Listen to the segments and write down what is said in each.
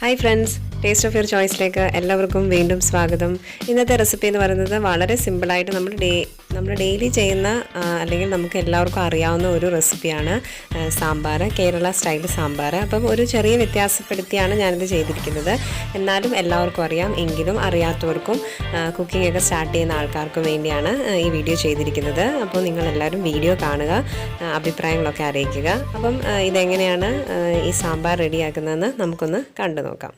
Hi friends, Taste of your choice like എല്ലാവർക്കും വീണ്ടും സ്വാഗതം. ഇന്നത്തെ റെസിപ്പി എന്ന് പറയുന്നത് വളരെ സിമ്പിൾ ആയിട്ട് നമ്മൾ ഡെയിലി ചെയ്യുന്ന അല്ലെങ്കിൽ നമുക്ക് എല്ലാവർക്കും അറിയാവുന്ന ഒരു റെസിപ്പിയാണ് സാമ്പാർ, കേരള സ്റ്റൈൽ സാമ്പാർ. അപ്പം ഒരു ചെറിയ വ്യത്യാസപ്പെടുത്തിയാണ് ഞാനിത് ചെയ്തിരിക്കുന്നത്. എന്നാലും എല്ലാവർക്കും അറിയാം, എങ്കിലും അറിയാത്തവർക്കും കുക്കിംഗ് ഒക്കെ സ്റ്റാർട്ട് ചെയ്യുന്ന ആൾക്കാർക്കും വേണ്ടിയാണ് ഈ വീഡിയോ ചെയ്തിരിക്കുന്നത്. അപ്പോൾ നിങ്ങളെല്ലാവരും വീഡിയോ കാണുക, അഭിപ്രായങ്ങളൊക്കെ അറിയിക്കുക. അപ്പം ഇതെങ്ങനെയാണ് ഈ സാമ്പാർ റെഡിയാക്കുന്നതെന്ന് നമുക്കൊന്ന് കണ്ടു നോക്കാം.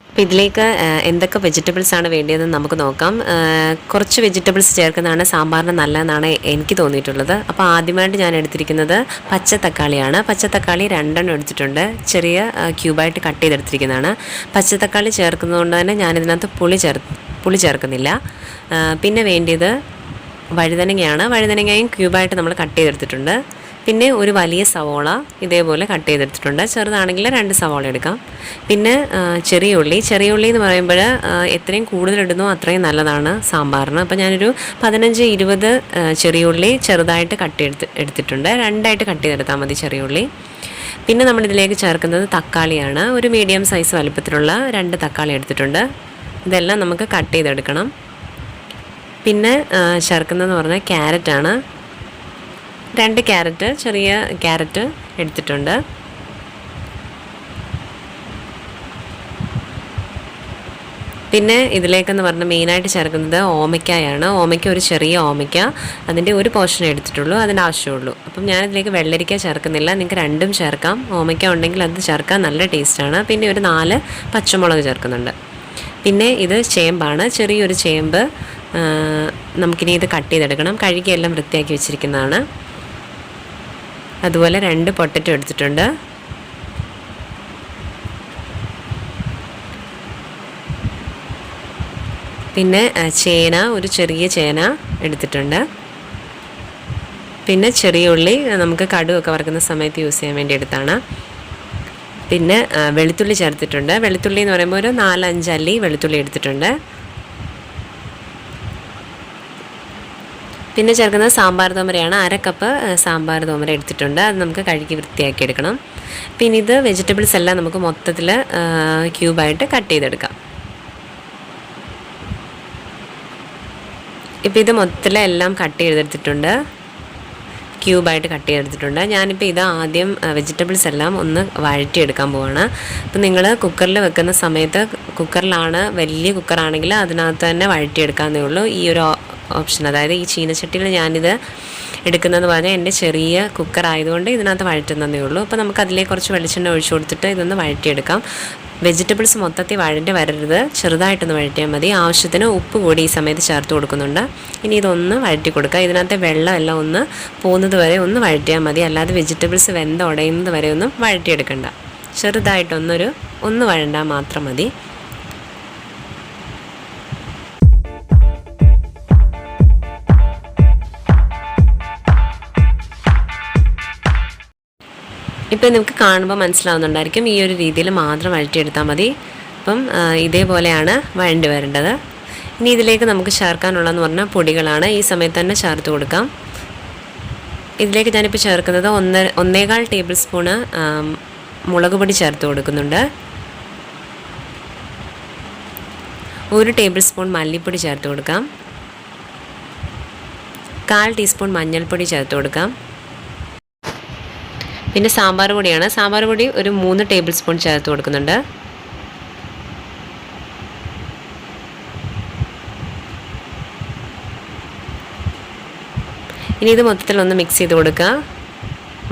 അപ്പോൾ ഇതിലേക്ക് എന്തൊക്കെ വെജിറ്റബിൾസ് ആണ് വേണ്ടിയതെന്ന് നമുക്ക് നോക്കാം. കുറച്ച് വെജിറ്റബിൾസ് ചേർക്കുന്നതാണ് സാമ്പാറിന് നല്ലതെന്നാണ് എനിക്ക് തോന്നിയിട്ടുള്ളത്. അപ്പോൾ ആദ്യമായിട്ട് ഞാൻ എടുത്തിരിക്കുന്നത് പച്ചത്തക്കാളിയാണ്. പച്ചത്തക്കാളി 2 എടുത്തിട്ടുണ്ട്. ചെറിയ ക്യൂബായിട്ട് കട്ട് ചെയ്തെടുത്തിരിക്കുന്നതാണ്. പച്ചത്തക്കാളി ചേർക്കുന്നതുകൊണ്ട് തന്നെ ഞാനിതിനകത്ത് പുളി ചേർക്കുന്നില്ല. പിന്നെ വേണ്ടിയത് വഴുതനങ്ങയാണ്. വഴുതനങ്ങയും ക്യൂബായിട്ട് നമ്മൾ കട്ട് ചെയ്തെടുത്തിട്ടുണ്ട്. പിന്നെ ഒരു വലിയ സവോള ഇതേപോലെ കട്ട് ചെയ്തെടുത്തിട്ടുണ്ട്. ചെറുതാണെങ്കിൽ 2 സവോള എടുക്കാം. പിന്നെ ചെറിയ ഉള്ളി എന്ന് പറയുമ്പോൾ എത്രയും കൂടുതലിടുന്നോ അത്രയും നല്ലതാണ് സാമ്പാറിന്. അപ്പോൾ ഞാനൊരു 15-20 ചെറിയ ഉള്ളി ചെറുതായിട്ട് എടുത്തിട്ടുണ്ട്. 2ആയിട്ട് കട്ട് ചെയ്തെടുത്താൽ മതി ചെറിയ ഉള്ളി. പിന്നെ നമ്മളിതിലേക്ക് ചേർക്കുന്നത് തക്കാളിയാണ്. ഒരു മീഡിയം സൈസ് വലുപ്പത്തിലുള്ള 2 തക്കാളി എടുത്തിട്ടുണ്ട്. ഇതെല്ലാം നമുക്ക് കട്ട് ചെയ്തെടുക്കണം. പിന്നെ ചേർക്കുന്നതെന്ന് പറഞ്ഞാൽ ക്യാരറ്റാണ്. 2 ക്യാരറ്റ്, ചെറിയ ക്യാരറ്റ് എടുത്തിട്ടുണ്ട്. പിന്നെ ഇതിലേക്കെന്ന് പറഞ്ഞാൽ മെയിനായിട്ട് ചേർക്കുന്നത് ഓമയ്ക്കായാണ്. ഓമയ്ക്ക ഒരു ചെറിയ ഓമയ്ക്ക, അതിൻ്റെ ഒരു പോർഷൻ എടുത്തിട്ടുള്ളൂ, അതിൻ്റെ ആവശ്യമുള്ളൂ. അപ്പം ഞാനിതിലേക്ക് വെള്ളരിക്ക ചേർക്കുന്നില്ല. നിങ്ങൾക്ക് 2ഉം ചേർക്കാം. ഓമയ്ക്ക ഉണ്ടെങ്കിൽ അത് ചേർക്കാൻ നല്ല ടേസ്റ്റാണ്. പിന്നെ ഒരു 4 പച്ചമുളക് ചേർക്കുന്നുണ്ട്. പിന്നെ ഇത് ചേമ്പാണ്, ചെറിയൊരു ചേമ്പ്. നമുക്കിനി ഇത് കട്ട് ചെയ്തെടുക്കണം. കഴുകിയെല്ലാം വൃത്തിയാക്കി വെച്ചിരിക്കുന്നതാണ്. അതുപോലെ 2 പൊട്ടറ്റോ എടുത്തിട്ടുണ്ട്. പിന്നെ ചേന, ഒരു ചെറിയ ചേന എടുത്തിട്ടുണ്ട്. പിന്നെ ചെറിയ ഉള്ളി നമുക്ക് കടുവൊക്കെ വറുക്കുന്ന സമയത്ത് യൂസ് ചെയ്യാൻ വേണ്ടി എടുത്താണ്. പിന്നെ വെളുത്തുള്ളി ചേർത്തിട്ടുണ്ട്. വെളുത്തുള്ളി എന്ന് പറയുമ്പോൾ ഒരു 4-5 അല്ലി വെളുത്തുള്ളി എടുത്തിട്ടുണ്ട്. പിന്നെ ചേർക്കുന്നത് സാമ്പാർ തോമരയാണ്. 1/2 കപ്പ് സാമ്പാർ തോമര എടുത്തിട്ടുണ്ട്. അത് നമുക്ക് കഴുകി വൃത്തിയാക്കി എടുക്കണം. പിന്നെ ഇത് വെജിറ്റബിൾസ് എല്ലാം നമുക്ക് മൊത്തത്തിൽ ക്യൂബായിട്ട് കട്ട് ചെയ്തെടുക്കാം. ഇപ്പോൾ ഇത് മൊത്തത്തിൽ എല്ലാം കട്ട് ചെയ്തെടുത്തിട്ടുണ്ട്, ക്യൂബായിട്ട് കട്ട് ചെയ്തെടുത്തിട്ടുണ്ട്. ഞാനിപ്പോൾ ഇത് ആദ്യം വെജിറ്റബിൾസ് എല്ലാം ഒന്ന് വഴറ്റിയെടുക്കാൻ പോവാണ്. അപ്പം നിങ്ങൾ കുക്കറിൽ വെക്കുന്ന സമയത്ത്, കുക്കറിലാണ്, വലിയ കുക്കറാണെങ്കിൽ അതിനകത്ത് തന്നെ വഴറ്റിയെടുക്കാവുന്നേ ഉള്ളൂ. ഈ ഒരു ഓപ്ഷൻ, അതായത് ഈ ചീനച്ചട്ടിയിൽ ഞാനിത് എടുക്കുന്നതെന്ന് പറഞ്ഞാൽ എൻ്റെ ചെറിയ കുക്കർ ആയതുകൊണ്ട് ഇതിനകത്ത് വഴറ്റുന്നതേ ഉള്ളൂ. അപ്പോൾ നമുക്ക് അതിലേക്ക് കുറച്ച് വെളിച്ചെണ്ണ ഒഴിച്ചു കൊടുത്തിട്ട് ഇതൊന്ന് വഴറ്റിയെടുക്കാം. വെജിറ്റബിൾസ് മൊത്തത്തിൽ വഴണ്ടി വരരുത്, ചെറുതായിട്ടൊന്ന് വഴറ്റിയാൽ മതി. ആവശ്യത്തിന് ഉപ്പ് കൂടി ഈ സമയത്ത് ചേർത്ത് കൊടുക്കുന്നുണ്ട്. ഇനി ഇതൊന്ന് വഴറ്റി കൊടുക്കുക. ഇതിനകത്തെ വെള്ളം എല്ലാം ഒന്ന് പോകുന്നത് വരെ ഒന്ന് വഴറ്റിയാൽ മതി. അല്ലാതെ വെജിറ്റബിൾസ് ഉടയുന്നത് വരെ ഒന്നും വഴറ്റിയെടുക്കണ്ട. ചെറുതായിട്ടൊന്ന് വഴണ്ടാൽ മാത്രം മതി. ഇപ്പം നിങ്ങൾക്ക് കാണുമ്പോൾ മനസ്സിലാവുന്നുണ്ടായിരിക്കും, ഈ ഒരു രീതിയിൽ മാത്രം വഴറ്റിയെടുത്താൽ മതി. അപ്പം ഇതേപോലെയാണ് വഴണ്ടി വരേണ്ടത്. ഇനി ഇതിലേക്ക് നമുക്ക് ചേർക്കാനുള്ളതെന്ന് പറഞ്ഞാൽ പൊടികളാണ്. ഈ സമയത്ത് തന്നെ ചേർത്ത് കൊടുക്കാം. ഇതിലേക്ക് ഞാനിപ്പോൾ ചേർക്കുന്നത് 1.25 ടേബിൾ സ്പൂണ് മുളക് പൊടി ചേർത്ത് കൊടുക്കുന്നുണ്ട്. 1 ടേബിൾ സ്പൂൺ മല്ലിപ്പൊടി ചേർത്ത് കൊടുക്കാം. 1/4 ടീസ്പൂൺ മഞ്ഞൾപ്പൊടി ചേർത്ത് കൊടുക്കാം. പിന്നെ സാമ്പാർ പൊടിയാണ്. സാമ്പാർ പൊടി ഒരു 3 ടേബിൾ സ്പൂൺ ചേർത്ത് കൊടുക്കുന്നുണ്ട്. ഇനി ഇത് മൊത്തത്തിൽ ഒന്ന് മിക്സ് ചെയ്ത് കൊടുക്കുക.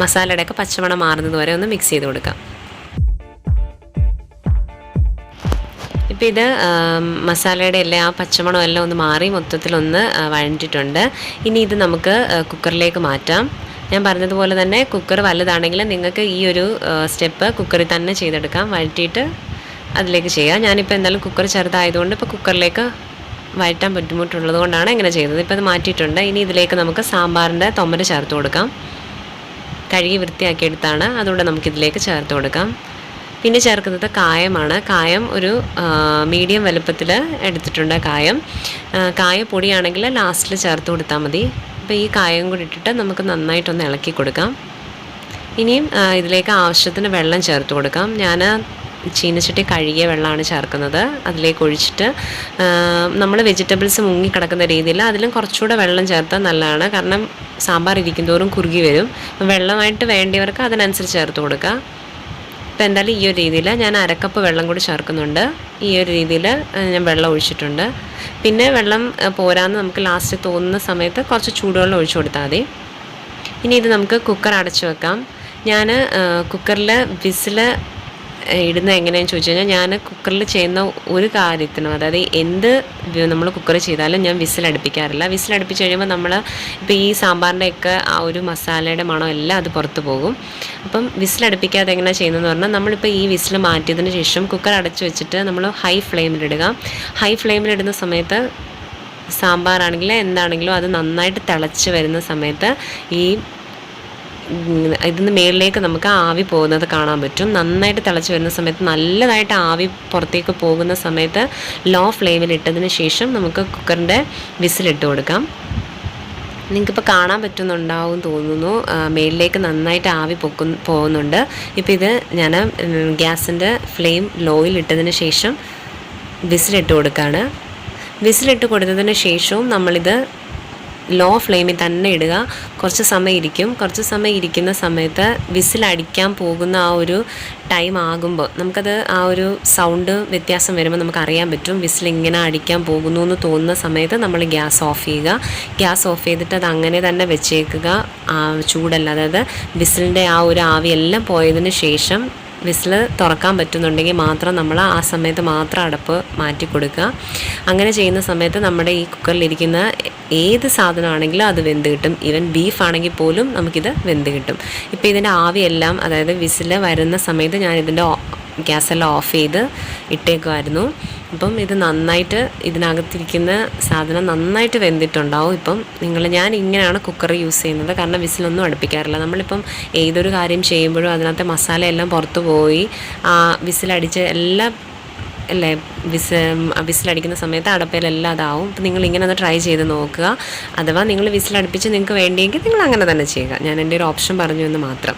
മസാലയുടെയൊക്കെ പച്ചമണം മാറുന്നത് വരെ ഒന്ന് മിക്സ് ചെയ്ത് കൊടുക്കാം. ഇപ്പോൾ ഇത് മസാലയുടെ എല്ലാം ആ പച്ചമണം എല്ലാം ഒന്ന് മാറി മൊത്തത്തിലൊന്ന് വഴണ്ടിട്ടുണ്ട്. ഇനി ഇത് നമുക്ക് കുക്കറിലേക്ക് മാറ്റാം. ഞാൻ പറഞ്ഞതുപോലെ തന്നെ കുക്കർ വലുതാണെങ്കിൽ നിങ്ങൾക്ക് ഈ ഒരു സ്റ്റെപ്പ് കുക്കറിൽ തന്നെ ചെയ്തെടുക്കാം. വഴറ്റിയിട്ട് അതിലേക്ക് ചെയ്യാം. ഞാനിപ്പോൾ എന്തായാലും കുക്കർ ചെറുതായതുകൊണ്ട് ഇപ്പോൾ കുക്കറിലേക്ക് വഴറ്റാൻ ബുദ്ധിമുട്ടുള്ളത് കൊണ്ടാണ് ഇങ്ങനെ ചെയ്തത്. ഇപ്പോൾ അത് മാറ്റിയിട്ടുണ്ട്. ഇനി ഇതിലേക്ക് നമുക്ക് സാമ്പാറിൻ്റെ തൊമര ചേർത്ത് കൊടുക്കാം. കഴുകി വൃത്തിയാക്കിയെടുത്താണ്, അതുകൊണ്ട് നമുക്കിതിലേക്ക് ചേർത്ത് കൊടുക്കാം. പിന്നെ ചേർക്കുന്നത് കായമാണ്. കായം ഒരു മീഡിയം വലുപ്പത്തിൽ എടുത്തിട്ടുണ്ട്. കായ പൊടിയാണെങ്കിൽ ലാസ്റ്റിൽ ചേർത്ത് കൊടുത്താൽ മതി. അപ്പോൾ ഈ കായം കൂടി ഇട്ടിട്ട് നമുക്ക് നന്നായിട്ടൊന്ന് ഇളക്കി കൊടുക്കാം. ഇനിയും ഇതിലേക്ക് ആവശ്യത്തിന് വെള്ളം ചേർത്ത് കൊടുക്കാം. ഞാൻ ചീനച്ചട്ടി കഴുകിയ വെള്ളമാണ് ചേർക്കുന്നത്. അതിലേക്ക് ഒഴിച്ചിട്ട് നമ്മൾ വെജിറ്റബിൾസ് മുങ്ങിക്കിടക്കുന്ന രീതിയിൽ അതിലും കുറച്ചുകൂടെ വെള്ളം ചേർത്താൽ നല്ലതാണ്. കാരണം സാമ്പാർ ഇരിക്കുന്തോറും കുറുകി വരും. വെള്ളമായിട്ട് വേണ്ടിയവർക്ക് അതിനനുസരിച്ച് ചേർത്ത് കൊടുക്കുക. അപ്പോൾ എന്തായാലും ഈ ഒരു രീതിയിൽ ഞാൻ 1/2 കപ്പ് വെള്ളം കൂടി ചേർക്കുന്നുണ്ട്. ഈ ഒരു രീതിയിൽ ഞാൻ വെള്ളം ഒഴിച്ചിട്ടുണ്ട്. പിന്നെ വെള്ളം പോരാന്ന് നമുക്ക് ലാസ്റ്റ് തോന്നുന്ന സമയത്ത് കുറച്ച് ചൂടുവെള്ളം ഒഴിച്ചു കൊടുത്താൽ മതി. ഇനി ഇത് നമുക്ക് കുക്കർ അടച്ചു വെക്കാം. ഞാൻ കുക്കറിൽ വിസിൽ ഇടുന്നത് എങ്ങനെയാണെന്ന് ചോദിച്ചു കഴിഞ്ഞാൽ, ഞാൻ കുക്കറിൽ ചെയ്യുന്ന ഒരു കാര്യത്തിനും, അതായത് എന്ത് നമ്മൾ കുക്കർ ചെയ്താലും ഞാൻ വിസിലടുപ്പിക്കാറില്ല. വിസിലടുപ്പിച്ച് കഴിയുമ്പോൾ നമ്മൾ ഇപ്പോൾ ഈ സാമ്പാറിൻ്റെയൊക്കെ ആ ഒരു മസാലയുടെ മണം എല്ലാം അത് പുറത്ത് പോകും. അപ്പം വിസിലടുപ്പിക്കാതെ എങ്ങനെയാണ് ചെയ്യുന്നതെന്ന് പറഞ്ഞാൽ, നമ്മളിപ്പോൾ ഈ വിസിൽ മാറ്റിയതിന് ശേഷം കുക്കർ അടച്ചു വെച്ചിട്ട് നമ്മൾ ഹൈ ഫ്ലെയിമിലിടുക. ഹൈ ഫ്ലെയിമിലിടുന്ന സമയത്ത് സാമ്പാറാണെങ്കിലും എന്താണെങ്കിലും അത് നന്നായിട്ട് തിളച്ച് വരുന്ന സമയത്ത് ഈ ഇതിന് മേളിലേക്ക് നമുക്ക് ആവി പോകുന്നത് കാണാൻ പറ്റും. നന്നായിട്ട് തിളച്ച് വരുന്ന സമയത്ത്, നല്ലതായിട്ട് ആവി പുറത്തേക്ക് പോകുന്ന സമയത്ത് ലോ ഫ്ലെയിമിൽ ഇട്ടതിന് ശേഷം നമുക്ക് കുക്കറിൻ്റെ വിസിലിട്ട് കൊടുക്കാം. നിങ്ങൾക്കിപ്പോൾ കാണാൻ പറ്റുന്നുണ്ടാവും തോന്നുന്നു, മേളിലേക്ക് നന്നായിട്ട് ആവി പോകുന്നുണ്ട്. ഇപ്പോൾ ഇത് ഞാൻ ഗ്യാസിൻ്റെ ഫ്ലെയിം ലോയിൽ ഇട്ടതിന് ശേഷം വിസിലിട്ട് കൊടുക്കുകയാണ്. വിസിലിട്ട് കൊടുത്തതിന് ശേഷവും നമ്മളിത് ലോ ഫ്ലെയിമിൽ തന്നെ ഇടുക. കുറച്ച് സമയം ഇരിക്കും. കുറച്ച് സമയം ഇരിക്കുന്ന സമയത്ത് വിസിലടിക്കാൻ പോകുന്ന ആ ഒരു ടൈം ആകുമ്പോൾ നമുക്കത് ആ ഒരു സൗണ്ട് വ്യത്യാസം വരുമ്പോൾ നമുക്കറിയാൻ പറ്റും. വിസിലിങ്ങനെ അടിക്കാൻ പോകുന്നു എന്ന് തോന്നുന്ന സമയത്ത് നമ്മൾ ഗ്യാസ് ഓഫ് ചെയ്യുക. ഗ്യാസ് ഓഫ് ചെയ്തിട്ട് അത് അങ്ങനെ തന്നെ വെച്ചേക്കുക. ചൂടല്ല, അതായത് വിസിലിൻ്റെ ആ ഒരു ആവിയെല്ലാം പോയതിന് ശേഷം വിസിൽ തുറക്കാൻ പറ്റുന്നുണ്ടെങ്കിൽ മാത്രം നമ്മൾ ആ സമയത്ത് മാത്രം അടപ്പ് മാറ്റി കൊടുക്കുക. അങ്ങനെ ചെയ്യുന്ന സമയത്ത് നമ്മുടെ ഈ കുക്കറിലിരിക്കുന്ന ഏത് സാധനമാണെങ്കിലും അത് വെന്ത് കിട്ടും. ഈവൻ ബീഫ് ആണെങ്കിൽ പോലും നമുക്കിത് വെന്ത് കിട്ടും. ഇപ്പോൾ ഇതിൻ്റെ ആവിയെല്ലാം, അതായത് വിസിൽ വരുന്ന സമയത്ത് ഞാൻ ഇതിൻ്റെ ഗ്യാസെല്ലാം ഓഫ് ചെയ്ത് ഇട്ടേക്കുമായിരുന്നു. അപ്പം ഇത് നന്നായിട്ട്, ഇതിനകത്തിരിക്കുന്ന സാധനം നന്നായിട്ട് വെന്തിട്ടുണ്ടാവും. ഇപ്പം ഞാൻ ഇങ്ങനെയാണ് കുക്കർ യൂസ് ചെയ്യുന്നത്. കാരണം വിസിലൊന്നും അടുപ്പിക്കാറില്ല. നമ്മളിപ്പം ഏതൊരു കാര്യം ചെയ്യുമ്പോഴും അതിനകത്തെ മസാലയെല്ലാം പുറത്തു പോയി വിസിലടിച്ച് എല്ലാം അല്ലേ, വിസിലടിക്കുന്ന സമയത്ത് അടപ്പയിലെല്ലാം അതാവും. അപ്പം നിങ്ങളിങ്ങനെ ഒന്ന് ട്രൈ ചെയ്ത് നോക്കുക. അഥവാ നിങ്ങൾ വിസിലടുപ്പിച്ച് നിങ്ങൾക്ക് വേണ്ടിയെങ്കിൽ നിങ്ങൾ അങ്ങനെ തന്നെ ചെയ്യുക. ഞാൻ എൻ്റെ ഒരു ഓപ്ഷൻ പറഞ്ഞു എന്ന് മാത്രം.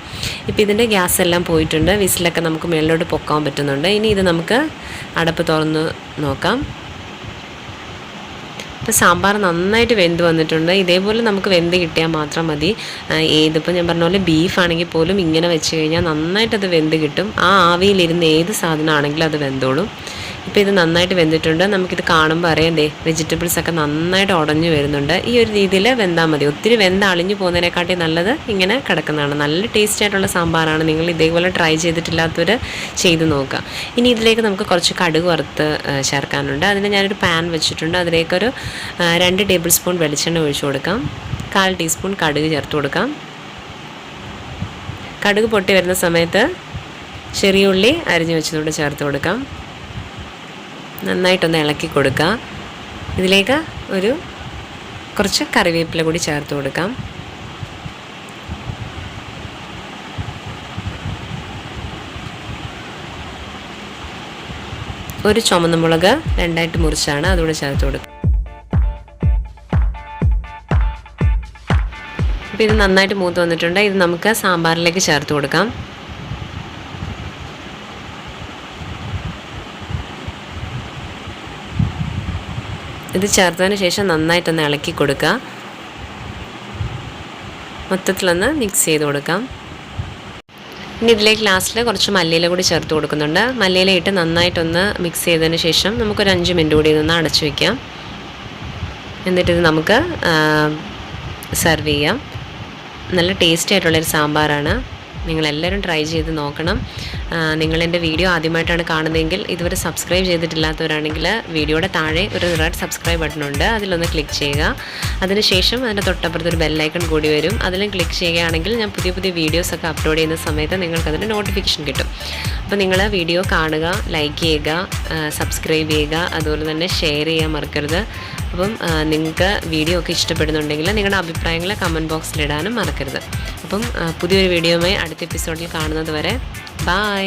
ഇപ്പോൾ ഇതിൻ്റെ ഗ്യാസ് എല്ലാം പോയിട്ടുണ്ട്. വിസിലൊക്കെ നമുക്ക് മേളിലോട്ട് പൊക്കാൻ പറ്റുന്നുണ്ട്. ഇനി ഇത് നമുക്ക് അടപ്പ് തുറന്ന് നോക്കാം. ഇപ്പോൾ സാമ്പാർ നന്നായിട്ട് വെന്ത് വന്നിട്ടുണ്ട്. ഇതേപോലെ നമുക്ക് വെന്ത് കിട്ടിയാൽ മാത്രം മതി. ഇതിപ്പോൾ ഞാൻ പറഞ്ഞ പോലെ ബീഫാണെങ്കിൽ പോലും ഇങ്ങനെ വെച്ച് കഴിഞ്ഞാൽ നന്നായിട്ടത് വെന്ത് കിട്ടും. ആ ആവിയിലിരുന്ന് ഏത് സാധനമാണെങ്കിലും അത് വെന്തോളും. ഇപ്പോൾ ഇത് നന്നായിട്ട് വെന്തിട്ടുണ്ട്. നമുക്കിത് കാണുമ്പോൾ അറിയാം, വെജിറ്റബിൾസൊക്കെ നന്നായിട്ട് ഉടഞ്ഞു വരുന്നുണ്ട്. ഈ ഒരു രീതിയിൽ വെന്താൽ മതി. ഒത്തിരി വെന്ത് അളിഞ്ഞു പോകുന്നതിനെക്കാട്ടി നല്ലത് ഇങ്ങനെ കിടക്കുന്നതാണ്. നല്ല ടേസ്റ്റി ആയിട്ടുള്ള സാമ്പാറാണ്. നിങ്ങൾ ഇതേപോലെ ട്രൈ ചെയ്തിട്ടില്ലാത്തവർ ചെയ്ത് നോക്കുക. ഇനി ഇതിലേക്ക് നമുക്ക് കുറച്ച് കടുക് വറുത്ത് ചേർക്കാനുണ്ട്. അതിന് ഞാനൊരു പാൻ വെച്ചിട്ടുണ്ട്. അതിലേക്കൊരു 2 ടേബിൾ സ്പൂൺ വെളിച്ചെണ്ണ ഒഴിച്ചു കൊടുക്കാം. 1/4 ടീസ്പൂൺ കടുക് ചേർത്ത് കൊടുക്കാം. കടുക് പൊട്ടി വരുന്ന സമയത്ത് ചെറിയ ഉള്ളി അരിഞ്ഞു വെച്ചതോടെ ചേർത്ത് കൊടുക്കാം. നന്നായിട്ടൊന്ന് ഇളക്കി കൊടുക്കുക. ഇതിലേക്ക് കുറച്ച് കറിവേപ്പില കൂടി ചേർത്ത് കൊടുക്കാം. ഒരു ചുവന്ന മുളക് 2ആയിട്ട് മുറിച്ചാണ്, അതുകൂടെ ചേർത്ത് കൊടുക്കുക. അപ്പോൾ ഇത് നന്നായിട്ട് മൂത്ത് വന്നിട്ടുണ്ട്. ഇത് നമുക്ക് സാമ്പാറിലേക്ക് ചേർത്ത് കൊടുക്കാം. ഇത് ചേർത്തതിന് ശേഷം നന്നായിട്ടൊന്ന് ഇളക്കി കൊടുക്കുക. മൊത്തത്തിലൊന്ന് മിക്സ് ചെയ്ത് കൊടുക്കാം. ഇനി ഇതിലേക്ക് ലാസ്റ്റിൽ കുറച്ച് മല്ലിയില കൂടി ചേർത്ത് കൊടുക്കുന്നുണ്ട്. മല്ലിയില ഇട്ട് നന്നായിട്ടൊന്ന് മിക്സ് ചെയ്തതിന് ശേഷം നമുക്കൊരു 5 മിനിറ്റ് കൂടി ഇതൊന്ന് അടച്ചു വയ്ക്കാം. എന്നിട്ടിത് നമുക്ക് സെർവ് ചെയ്യാം. നല്ല ടേസ്റ്റി ആയിട്ടുള്ളൊരു സാമ്പാറാണ്. നിങ്ങളെല്ലാവരും ട്രൈ ചെയ്ത് നോക്കണം. നിങ്ങളെൻ്റെ വീഡിയോ ആദ്യമായിട്ടാണ് കാണുന്നതെങ്കിൽ ഇതുവരെ സബ്സ്ക്രൈബ് ചെയ്തിട്ടില്ലാത്തവരാണെങ്കിൽ വീഡിയോയുടെ താഴെ ഒരു റെഡ് സബ്സ്ക്രൈബ് ബട്ടണുണ്ട്. അതിലൊന്ന് ക്ലിക്ക് ചെയ്യുക. അതിനുശേഷം അതിൻ്റെ തൊട്ടപ്പുറത്തൊരു ബെല്ലൈക്കൺ കൂടി വരും. അതിലും ക്ലിക്ക് ചെയ്യുകയാണെങ്കിൽ ഞാൻ പുതിയ പുതിയ വീഡിയോസൊക്കെ അപ്ലോഡ് ചെയ്യുന്ന സമയത്ത് നിങ്ങൾക്കതിൻ്റെ നോട്ടിഫിക്കേഷൻ കിട്ടും. അപ്പോൾ നിങ്ങൾ വീഡിയോ കാണുക, ലൈക്ക് ചെയ്യുക, സബ്സ്ക്രൈബ് ചെയ്യുക, അതുപോലെ തന്നെ ഷെയർ ചെയ്യാൻ മറക്കരുത്. അപ്പം നിങ്ങൾക്ക് വീഡിയോ ഒക്കെ ഇഷ്ടപ്പെടുന്നുണ്ടെങ്കിൽ നിങ്ങളുടെ അഭിപ്രായങ്ങൾ കമൻറ്റ് ബോക്സിലിടാനും മറക്കരുത്. അപ്പം പുതിയൊരു വീഡിയോയുമായി അടുത്ത എപ്പിസോഡിൽ കാണുന്നത് വരെ ബൈ.